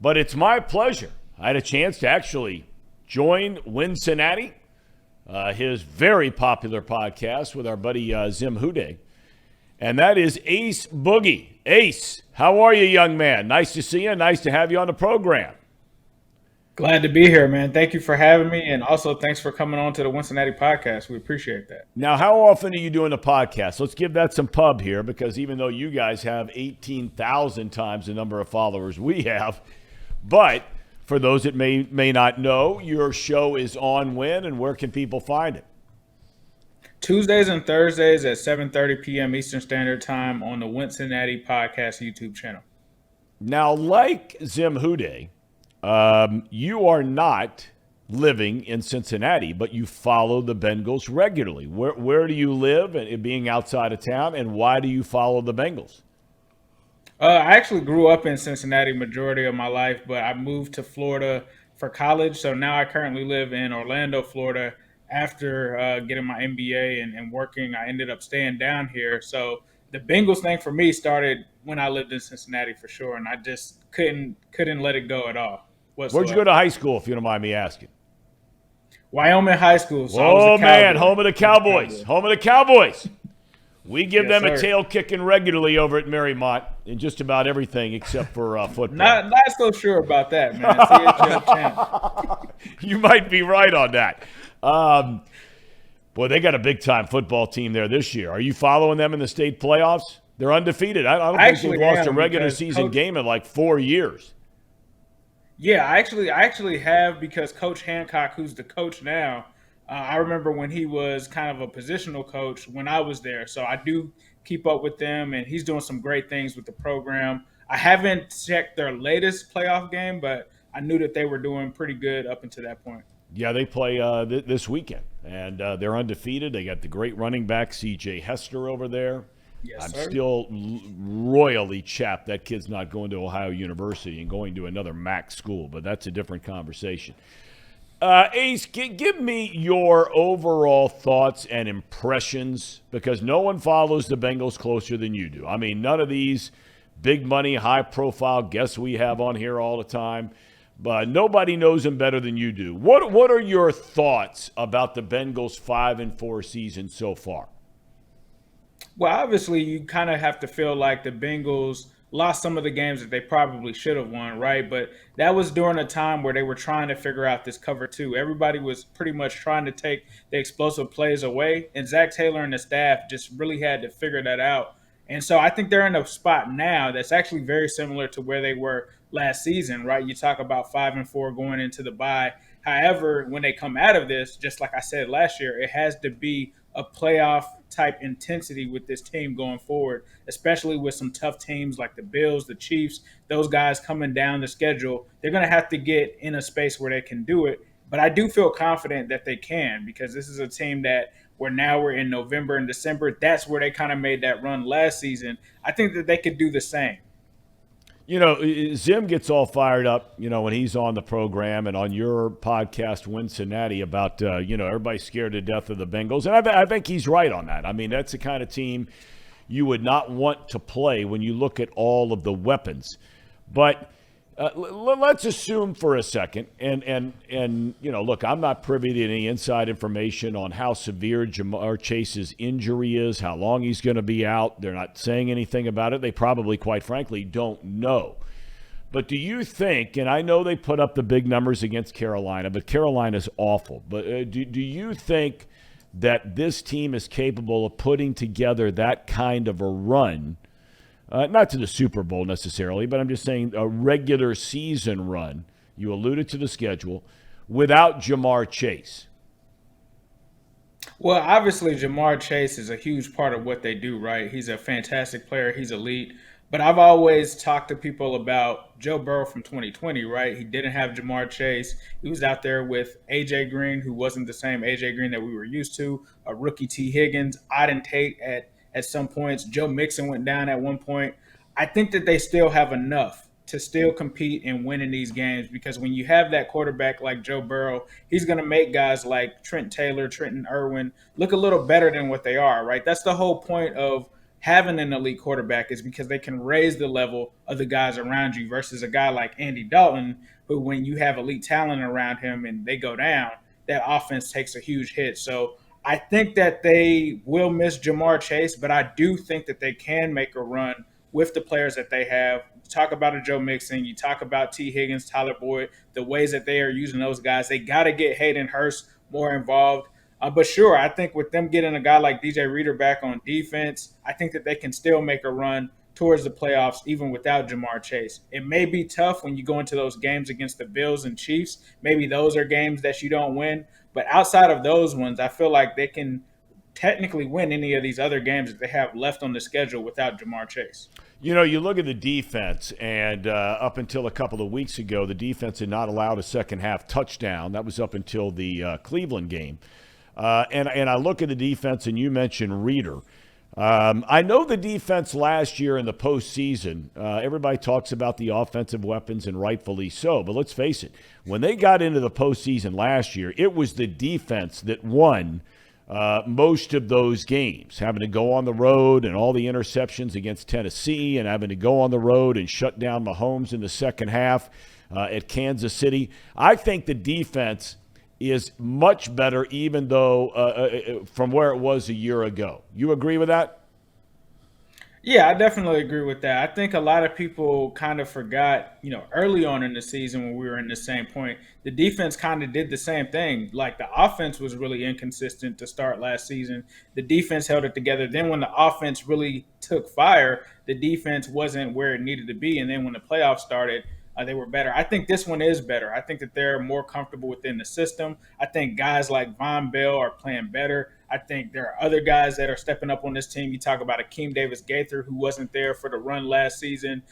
but it's my pleasure. I had a chance to actually join Cincinnati, his very popular podcast with our buddy Zim Hude, and that is Ace Boogie. Ace, how are you, young man? Nice to see you. Nice to have you on the program. Glad to be here, man. Thank you for having me, and also thanks for coming on to the Cincinnati podcast. We appreciate that. Now, how often are you doing the podcast? Let's give that some pub here, because even though you guys have 18,000 times the number of followers we have, but for those that may not know, your show is on when, and where can people find it? Tuesdays and Thursdays at 7:30 p.m. Eastern Standard Time on the Cincinnati Podcast YouTube channel. Now, like Zim Hude, you are not living in Cincinnati, but you follow the Bengals regularly. Where do you live, and being outside of town, and why do you follow the Bengals? I actually grew up in Cincinnati majority of my life, but I moved to Florida for college. So now I currently live in Orlando, Florida. After getting my MBA and working, I ended up staying down here. So the Bengals thing for me started when I lived in Cincinnati for sure, and I just couldn't let it go at all. Whatsoever. Where'd you go to high school, if you don't mind me asking? Wyoming High School. So oh, man, home of the Cowboys. Home of the Cowboys. We give them a tail kicking regularly over at Marymount in just about everything except for football. Not so sure about that, man. CHL champ. You might be right on that. Boy, they got a big-time football team there this year. Are you following them in the state playoffs? They're undefeated. I don't think they've lost a regular season game in like 4 years. Yeah, I actually have, because Coach Hancock, who's the coach now, I remember when he was kind of a positional coach when I was there. So I do keep up with them, and he's doing some great things with the program. I haven't checked their latest playoff game, but I knew that they were doing pretty good up until that point. Yeah, they play this weekend, and they're undefeated. They got the great running back, C.J. Hester, over there. Yes, I'm sir. still royally chapped that kid's not going to Ohio University and going to another MAC school, but that's a different conversation. Ace, give me your overall thoughts and impressions, because no one follows the Bengals closer than you do. I mean, none of these big money, high-profile guests we have on here all the time, but nobody knows them better than you do. What are your thoughts about the Bengals' 5-4 season so far? Well, obviously, you kind of have to feel like the Bengals lost some of the games that they probably should have won, right? But that was during a time where they were trying to figure out this cover two. Everybody was pretty much trying to take the explosive plays away, and Zach Taylor and the staff just really had to figure that out. And so I think they're in a spot now that's actually very similar to where they were last season, right? You talk about 5-4 going into the bye. However, when they come out of this, just like I said last year, it has to be a playoff type intensity with this team going forward, especially with some tough teams like the Bills, the Chiefs, those guys coming down the schedule. They're going to have to get in a space where they can do it. But I do feel confident that they can, because this is a team that we're in November and December. That's where they kind of made that run last season. I think that they could do the same. You know, Zim gets all fired up, when he's on the program and on your podcast, Cincinnati, about, everybody's scared to death of the Bengals. And I think he's right on that. I mean, that's the kind of team you would not want to play when you look at all of the weapons. But let's assume for a second, and look, I'm not privy to any inside information on how severe Ja'Marr Chase's injury is, how long he's going to be out. They're not saying anything about it. They probably, quite frankly, don't know. But do you think, and I know they put up the big numbers against Carolina, but Carolina's awful. But do you think that this team is capable of putting together that kind of a run, not to the Super Bowl necessarily, but I'm just saying a regular season run, you alluded to the schedule, without Ja'Marr Chase? Well, obviously, Ja'Marr Chase is a huge part of what they do, right? He's a fantastic player. He's elite. But I've always talked to people about Joe Burrow from 2020, right? He didn't have Ja'Marr Chase. He was out there with A.J. Green, who wasn't the same A.J. Green that we were used to, a rookie T. Higgins, Auden Tate at some points. Joe Mixon went down at one point. I think that they still have enough to still compete and win in these games, because when you have that quarterback like Joe Burrow, he's going to make guys like Trent Taylor, Trenton Irwin look a little better than what they are, right? That's the whole point of having an elite quarterback is because they can raise the level of the guys around you versus a guy like Andy Dalton, who when you have elite talent around him and they go down, that offense takes a huge hit. So I think that they will miss Jamar Chase, but I do think that they can make a run with the players that they have. You talk about a Joe Mixon, you talk about T. Higgins, Tyler Boyd, the ways that they are using those guys. They got to get Hayden Hurst more involved. But sure, I think with them getting a guy like DJ Reader back on defense, I think that they can still make a run towards the playoffs even without Jamar Chase. It may be tough when you go into those games against the Bills and Chiefs. Maybe those are games that you don't win. But outside of those ones, I feel like they can technically win any of these other games that they have left on the schedule without Jamar Chase. You know, you look at the defense, and up until a couple of weeks ago, the defense had not allowed a second-half touchdown. That was up until the Cleveland game. And I look at the defense, and you mentioned Reader. I know the defense last year in the postseason, everybody talks about the offensive weapons, and rightfully so. But let's face it, when they got into the postseason last year, it was the defense that won most of those games, having to go on the road and all the interceptions against Tennessee and having to go on the road and shut down Mahomes in the second half at Kansas City. I think the defense is much better even though from where it was a year ago. You agree with that? Yeah, I definitely agree with that. I think a lot of people kind of forgot, early on in the season when we were in the same point, the defense kind of did the same thing. Like the offense was really inconsistent to start last season. The defense held it together. Then when the offense really took fire, the defense wasn't where it needed to be. And then when the playoffs started, they were better. I think this one is better. I think that they're more comfortable within the system. I think guys like Von Bell are playing better. I think there are other guys that are stepping up on this team. You talk about Akeem Davis-Gaither, who wasn't there for the run last season.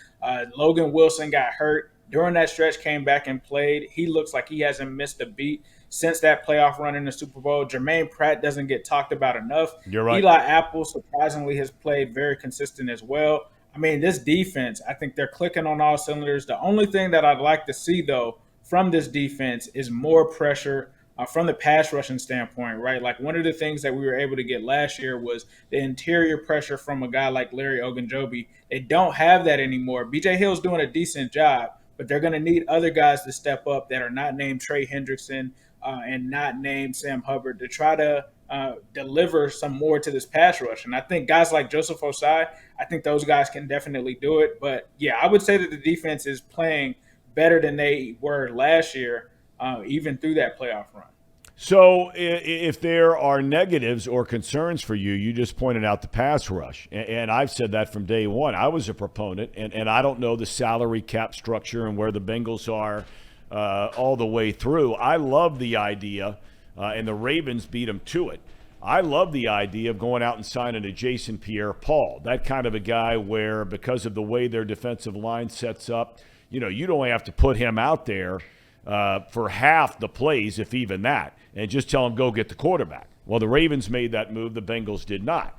Logan Wilson got hurt. During that stretch, came back and played. He looks like he hasn't missed a beat since that playoff run in the Super Bowl. Jermaine Pratt doesn't get talked about enough. You're right. Eli Apple, surprisingly, has played very consistent as well. I mean, this defense, I think they're clicking on all cylinders. The only thing that I'd like to see, though, from this defense is more pressure from the pass rushing standpoint, right? Like one of the things that we were able to get last year was the interior pressure from a guy like Larry Ogunjobi. They don't have that anymore. B.J. Hill's doing a decent job, but they're going to need other guys to step up that are not named Trey Hendrickson and not named Sam Hubbard to try to deliver some more to this pass rush. And I think guys like Joseph Osai, I think those guys can definitely do it. But, yeah, I would say that the defense is playing better than they were last year, even through that playoff run. So if there are negatives or concerns for you, you just pointed out the pass rush. And I've said that from day one. I was a proponent, and I don't know the salary cap structure and where the Bengals are all the way through. I love the idea, and the Ravens beat them to it. I love the idea of going out and signing a Jason Pierre-Paul, that kind of a guy where because of the way their defensive line sets up, you'd only have to put him out there for half the plays, if even that, and just tell him go get the quarterback. Well, the Ravens made that move. The Bengals did not.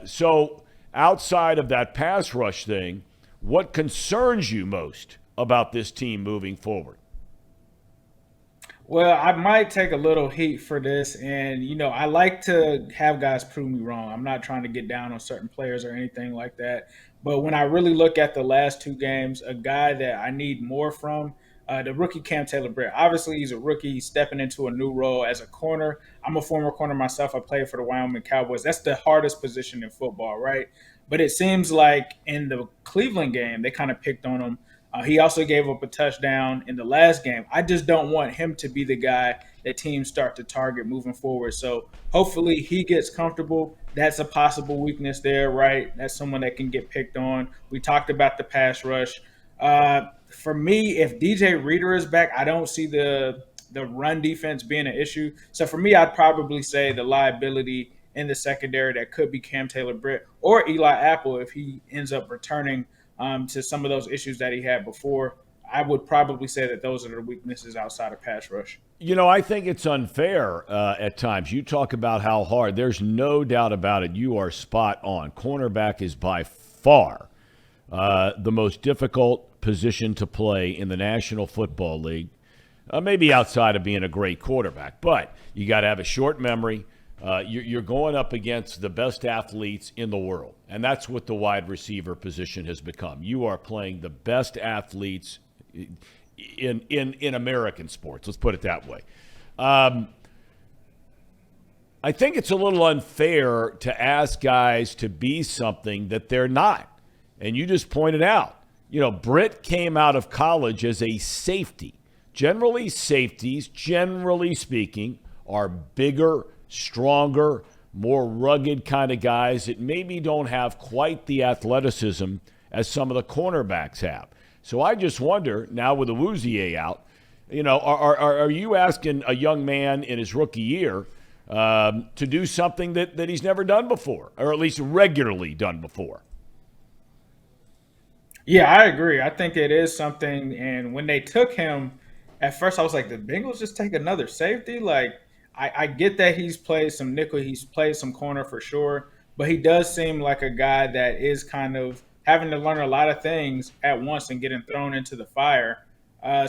So outside of that pass rush thing, what concerns you most about this team moving forward? Well, I might take a little heat for this, and I like to have guys prove me wrong. I'm not trying to get down on certain players or anything like that. But when I really look at the last two games, a guy that I need more from, the rookie Cam Taylor-Britt. Obviously, he's a rookie. He's stepping into a new role as a corner. I'm a former corner myself. I played for the Wyoming Cowboys. That's the hardest position in football, right? But it seems like in the Cleveland game, they kind of picked on him. He also gave up a touchdown in the last game. I just don't want him to be the guy that teams start to target moving forward. So hopefully he gets comfortable. That's a possible weakness there, right? That's someone that can get picked on. We talked about the pass rush. For me, if DJ Reader is back, I don't see the run defense being an issue. So for me, I'd probably say the liability in the secondary that could be Cam Taylor-Britt or Eli Apple if he ends up returning to some of those issues that he had before. I would probably say that those are the weaknesses outside of pass rush. I think it's unfair at times. You talk about how hard. There's no doubt about it. You are spot on. Cornerback is by far the most difficult position to play in the National Football League, maybe outside of being a great quarterback. But you got to have a short memory. You're going up against the best athletes in the world, and that's what the wide receiver position has become. You are playing the best athletes in American sports. Let's put it that way. I think it's a little unfair to ask guys to be something that they're not. And you just pointed out, Britt came out of college as a safety. Generally, safeties, generally speaking, are bigger, stronger, more rugged kind of guys that maybe don't have quite the athleticism as some of the cornerbacks have. So I just wonder, now with the Awuzie out, are you asking a young man in his rookie year to do something that he's never done before, or at least regularly done before? Yeah, I agree. I think it is something. And when they took him, at first I was like, the Bengals just take another safety? Like, I get that he's played some nickel, he's played some corner for sure, but he does seem like a guy that is kind of having to learn a lot of things at once and getting thrown into the fire.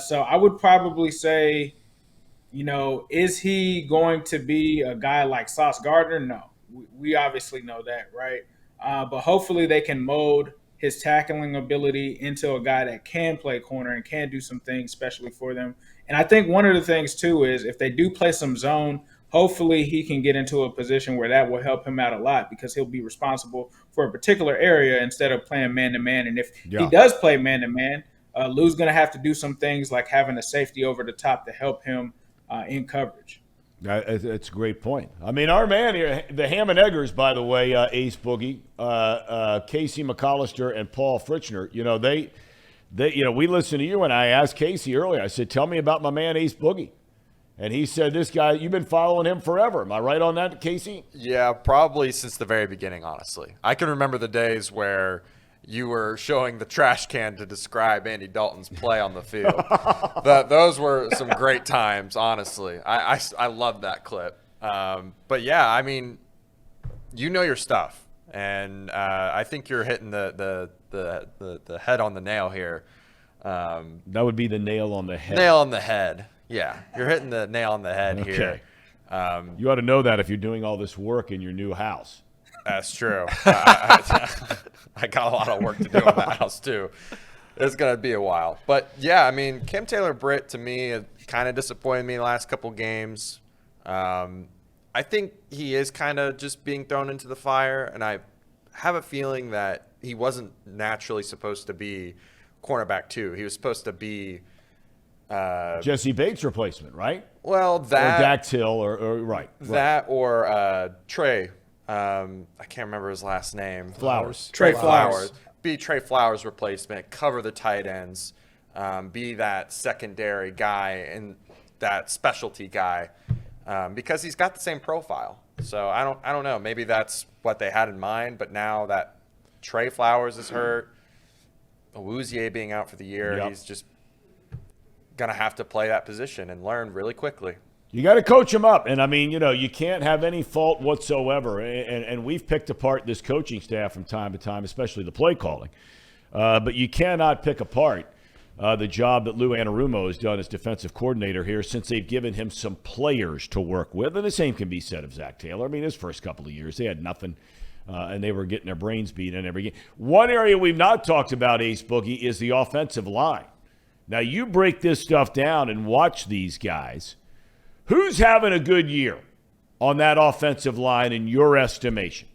So I would probably say, is he going to be a guy like Sauce Gardner? No. We obviously know that, right? But hopefully they can mold his tackling ability into a guy that can play corner and can do some things especially for them. And I think one of the things, too, is if they do play some zone, hopefully he can get into a position where that will help him out a lot because he'll be responsible for a particular area instead of playing man-to-man. And if he does play man-to-man, Lou's going to have to do some things like having a safety over the top to help him in coverage. That's a great point. I mean, our man here, the Ham and Eggers, by the way, Ace Boogie, Casey McAllister and Paul Fritchner, we listened to you, and I asked Casey earlier, I said, tell me about my man Ace Boogie. And he said, this guy, you've been following him forever. Am I right on that, Casey? Yeah, probably since the very beginning, honestly. I can remember the days where you were showing the trash can to describe Andy Dalton's play on the field. Those were some great times, honestly. I love that clip. But, yeah, I mean, you know your stuff. And I think you're hitting the head on the nail here. That would be the nail on the head. Nail on the head. Yeah, you're hitting the nail on the head here. You ought to know that if you're doing all this work in your new house. That's true. I got a lot of work to do in that house, too. It's going to be a while. But, yeah, I mean, Kim Taylor-Britt, to me, kind of disappointed me the last couple games. I think he is kind of just being thrown into the fire, and I have a feeling that he wasn't naturally supposed to be cornerback 2. He was supposed to be Jesse Bates replacement, right? Well, that or Dax Hill, or right. That or Trey. I can't remember his last name. Flowers. Trey Flowers. Be Trey Flowers' replacement. Cover the tight ends. Be that secondary guy and that specialty guy, because he's got the same profile. So I don't know. Maybe that's what they had in mind. But now that Trey Flowers is hurt, Awuzie being out for the year, he's just going to have to play that position and learn really quickly. You got to coach him up. And, I mean, you can't have any fault whatsoever. And we've picked apart this coaching staff from time to time, especially the play calling. But you cannot pick apart the job that Lou Anarumo has done as defensive coordinator here since they've given him some players to work with. And the same can be said of Zach Taylor. I mean, his first couple of years, they had nothing. And they were getting their brains beat in every game. One area we've not talked about, Ace Boogie, is the offensive line. Now, you break this stuff down and watch these guys. Who's having a good year on that offensive line in your estimation?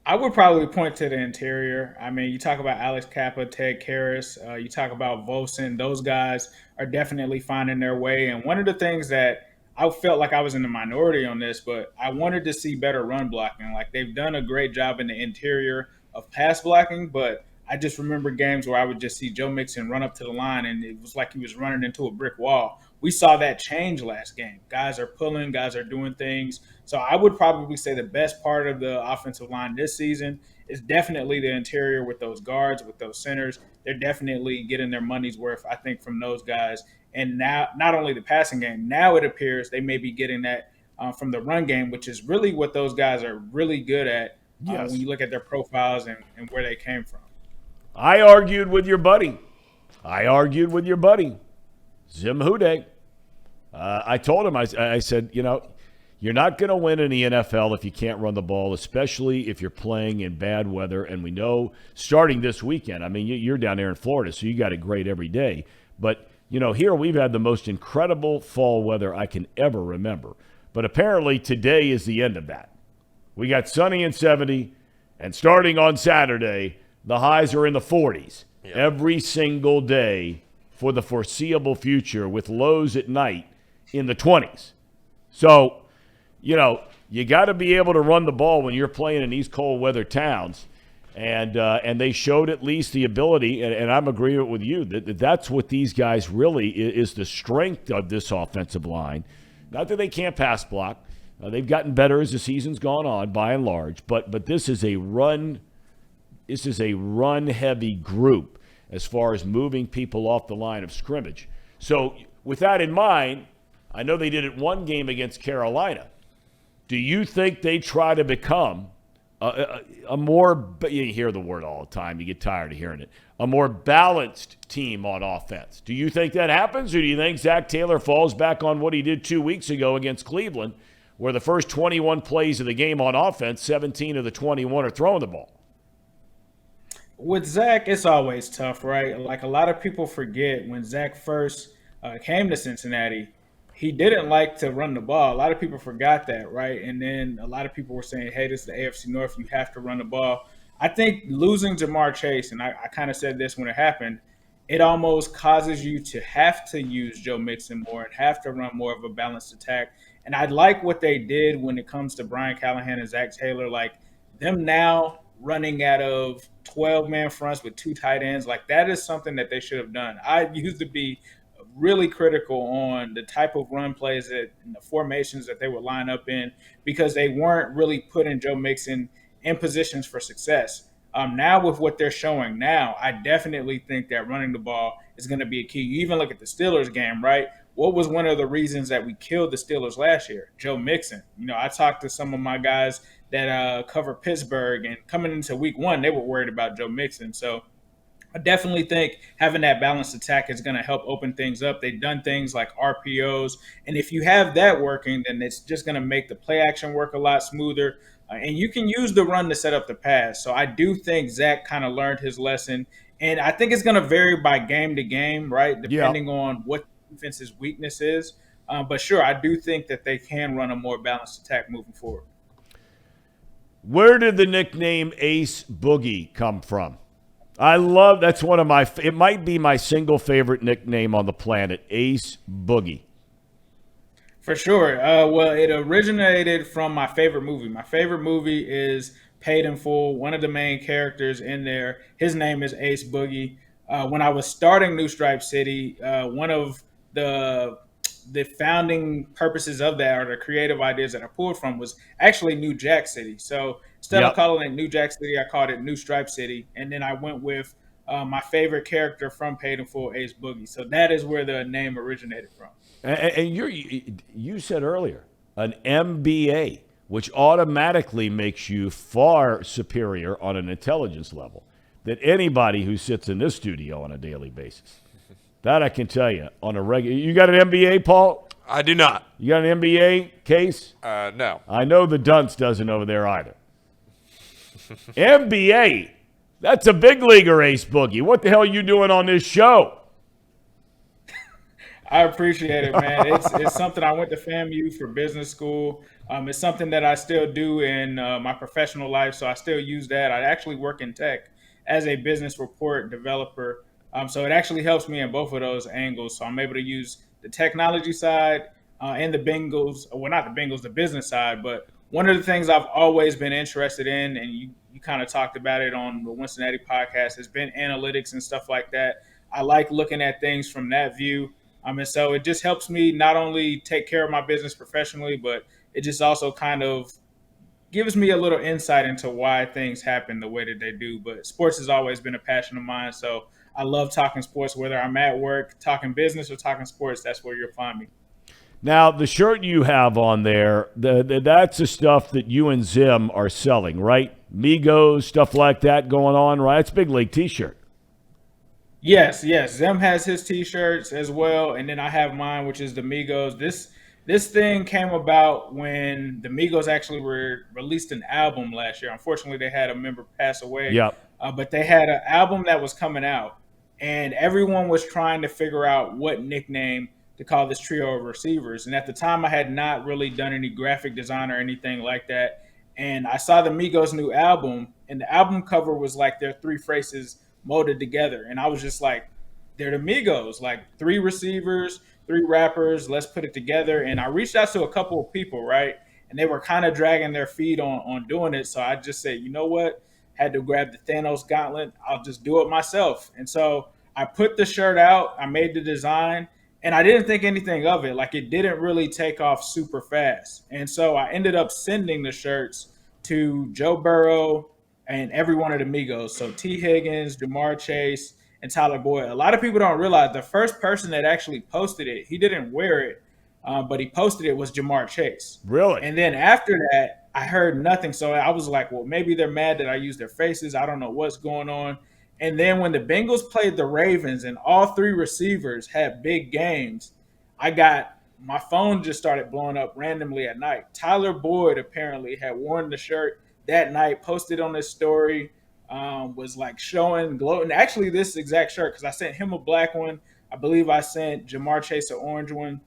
I would probably point to the interior. I mean, you talk about Alex Kappa, Ted Karras, you talk about Volson. Those guys are definitely finding their way. And one of the things that I felt like I was in the minority on this, but I wanted to see better run blocking. Like, they've done a great job in the interior of pass blocking, but I just remember games where I would just see Joe Mixon run up to the line, and it was like he was running into a brick wall. We saw that change last game. Guys are pulling, guys are doing things. So I would probably say the best part of the offensive line this season is definitely the interior with those guards, with those centers. They're definitely getting their money's worth, I think, from those guys. And now, not only the passing game, now it appears they may be getting that from the run game, which is really what those guys are really good at when you look at their profiles and where they came from. I argued with your buddy. Zim Hude. I told him, I said, You're not going to win in the NFL if you can't run the ball, especially if you're playing in bad weather. And we know starting this weekend, I mean, you're down there in Florida, so you got it great every day. But, here we've had the most incredible fall weather I can ever remember. But apparently today is the end of that. We got sunny and 70, and starting on Saturday, the highs are in the 40s every single day for the foreseeable future, with lows at night in the 20s. So, you got to be able to run the ball when you're playing in these cold weather towns. And they showed at least the ability, and I'm agreeing with you, that's what these guys really is the strength of this offensive line. Not that they can't pass block. They've gotten better as the season's gone on, by and large. But this is a run-heavy group as far as moving people off the line of scrimmage. So with that in mind, I know they did it one game against Carolina. Do you think they try to become a more, you hear the word all the time, you get tired of hearing it, a more balanced team on offense? Do you think that happens, or do you think Zach Taylor falls back on what he did 2 weeks ago against Cleveland, where the first 21 plays of the game on offense, 17 of the 21 are throwing the ball? With Zach, it's always tough, right? Like, a lot of people forget when Zach first came to Cincinnati, he didn't like to run the ball. A lot of people forgot that, right? And then a lot of people were saying, hey, this is the AFC North. You have to run the ball. I think losing Jamar Chase, and I kind of said this when it happened, it almost causes you to have to use Joe Mixon more and have to run more of a balanced attack. And I like what they did when it comes to Brian Callahan and Zach Taylor, like them now running out of 12-man fronts with 2 tight ends. Like, that is something that they should have done. I used to be really critical on the type of run plays and the formations that they would line up in, because they weren't really putting Joe Mixon in positions for success. Now with what they're showing now, I definitely think that running the ball is going to be a key. You even look at the Steelers game, right? What was one of the reasons that we killed the Steelers last year? Joe Mixon. I talked to some of my guys that cover Pittsburgh, and coming into week 1, they were worried about Joe Mixon. So I definitely think having that balanced attack is going to help open things up. They've done things like RPOs, and if you have that working, then it's just going to make the play action work a lot smoother, and you can use the run to set up the pass. So I do think Zach kind of learned his lesson, and I think it's going to vary by game to game, right, depending on what the defense's weakness is. But sure, I do think that they can run a more balanced attack moving forward. Where did the nickname Ace Boogie come from? I love, that's one of my, it might be my single favorite nickname on the planet, Ace Boogie. For sure. Well, it originated from my favorite movie. My favorite movie is Paid in Full. One of the main characters in there, his name is Ace Boogie. When I was starting New Stripe City, one of the founding purposes of that, or the creative ideas that I pulled from, was actually New Jack City. So instead of calling it New Jack City, I called it New Stripe City. And then I went with my favorite character from Paid in Full, Ace Boogie. So that is where the name originated from. And you said earlier, an MBA, which automatically makes you far superior on an intelligence level than anybody who sits in this studio on a daily basis. That I can tell you on a regular. You got an MBA, Paul? I do not. You got an MBA, Case? No. I know the dunce doesn't over there either. MBA? That's a big leaguer, Ace Boogie. What the hell are you doing on this show? I appreciate it, man. It's something I went to FAMU for business school. It's something that I still do in my professional life, so I still use that. I actually work in tech as a business report developer, so it actually helps me in both of those angles. So I'm able to use the technology side and the Bengals, well, not the Bengals, the business side. But one of the things I've always been interested in, and you kind of talked about it on the Cincinnati podcast, has been analytics and stuff like that. I like looking at things from that view. And so it just helps me not only take care of my business professionally, but it just also kind of gives me a little insight into why things happen the way that they do. But sports has always been a passion of mine. So I love talking sports, whether I'm at work, talking business, or talking sports. That's where you'll find me. Now, the shirt you have on there, that's the stuff that you and Zim are selling, right? Migos, stuff like that going on, right? It's a big league T-shirt. Yes. Zim has his T-shirts as well, and then I have mine, which is the Migos. This this thing came about when the Migos actually released an album last year. Unfortunately, they had a member pass away. Yep. But they had an album that was coming out, and everyone was trying to figure out what nickname to call this trio of receivers. And at the time, I had not really done any graphic design or anything like that. And I saw the Migos' new album, and the album cover was like their three faces molded together. And I was just like, they're the Migos, like three receivers, three rappers, let's put it together. And I reached out to a couple of people, right? And they were kind of dragging their feet on doing it. So I just said, you know what? Had to grab the Thanos gauntlet. I'll just do it myself. And so I put the shirt out, I made the design, and I didn't think anything of it. Like, it didn't really take off super fast. And so I ended up sending the shirts to Joe Burrow and every one of the Migos. So T. Higgins, Jamar Chase, and Tyler Boyd. A lot of people don't realize the first person that actually posted it, he didn't wear it, but he posted it, was Jamar Chase. Really? And then after that, I heard nothing. So I was like, well, maybe they're mad that I used their faces. I don't know what's going on. And then when the Bengals played the Ravens and all three receivers had big games, my phone just started blowing up randomly at night. Tyler Boyd apparently had worn the shirt that night, posted on his story, was like showing, gloating. Actually, this exact shirt, because I sent him a black one. I believe I sent Jamar Chase an orange one.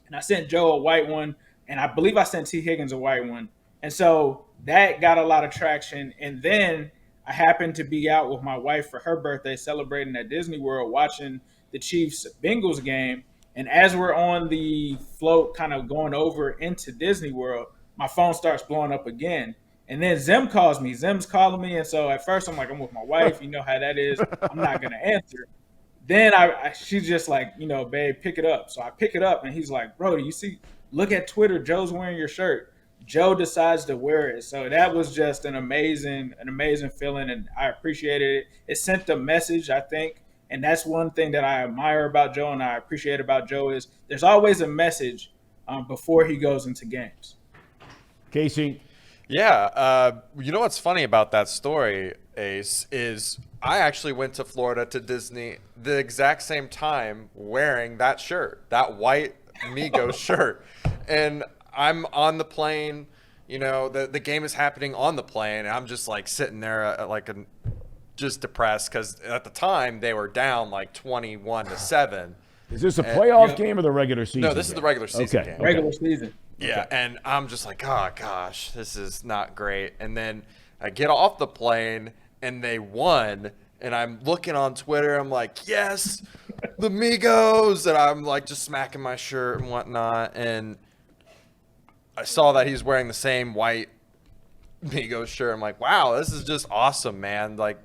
And I sent Joe a white one. And I believe I sent T. Higgins a white one. And so that got a lot of traction. And then I happened to be out with my wife for her birthday, celebrating at Disney World, watching the Chiefs-Bengals game. And as we're on the float kind of going over into Disney World, my phone starts blowing up again. And then Zim calls me. Zim's calling me. And so at first I'm like, I'm with my wife. You know how that is. I'm not going to answer. Then she's just like, babe, pick it up. So I pick it up and he's like, bro, you see, look at Twitter. Joe's wearing your shirt. Joe decides to wear it. So that was just an amazing feeling. And I appreciated it. It sent a message, I think. And that's one thing that I admire about Joe and I appreciate about Joe is there's always a message before he goes into games. Casey? Yeah. You know what's funny about that story, Ace, is I actually went to Florida to Disney the exact same time wearing that shirt, that white Migos shirt. And I'm on the plane, the game is happening on the plane. And I'm just like sitting there just depressed because at the time they were down like 21-7. Is this a playoff game or the regular season? No, this is the regular season game. Regular season. Yeah, and I'm just like, oh gosh, this is not great. And then I get off the plane and they won, and I'm looking on Twitter. I'm like, yes, the Migos, and I'm like just smacking my shirt and whatnot. And I saw that he's wearing the same white Migos shirt. I'm like, wow, this is just awesome, man. Like,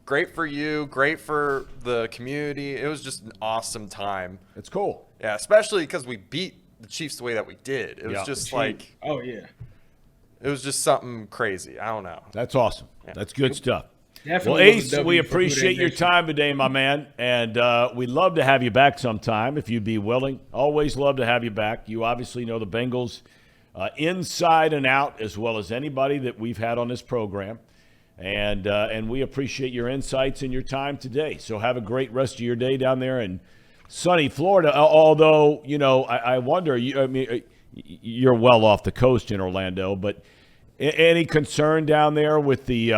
great for you, great for the community. It was just an awesome time. It's cool. Yeah, especially because we beat the Chiefs the way that we did. It was just like, oh yeah, it was just something crazy. I don't know. That's awesome. Yeah. That's good stuff. Definitely. Well, Ace, we appreciate your time today, my man, and we'd love to have you back sometime if you'd be willing. Always love to have you back. You obviously know the Bengals inside and out as well as anybody that we've had on this program, and we appreciate your insights and your time today. So have a great rest of your day down there in sunny Florida. Although I wonder. You're well off the coast in Orlando, but any concern down there with the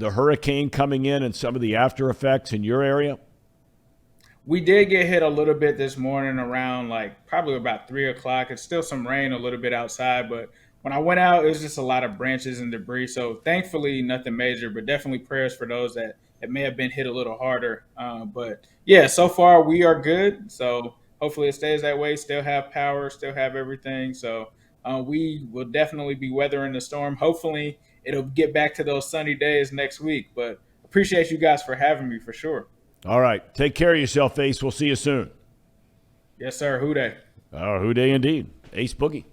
hurricane coming in and some of the after effects in your area? We did get hit a little bit this morning around probably about 3:00. It's still some rain a little bit outside, but when I went out, it was just a lot of branches and debris. So thankfully, nothing major, but definitely prayers for those that may have been hit a little harder. But yeah, so far we are good. So hopefully it stays that way. Still have power, still have everything. So we will definitely be weathering the storm. Hopefully it'll get back to those sunny days next week. But appreciate you guys for having me for sure. All right. Take care of yourself, Ace. We'll see you soon. Yes, sir. Who day? Who day indeed. Ace Boogie.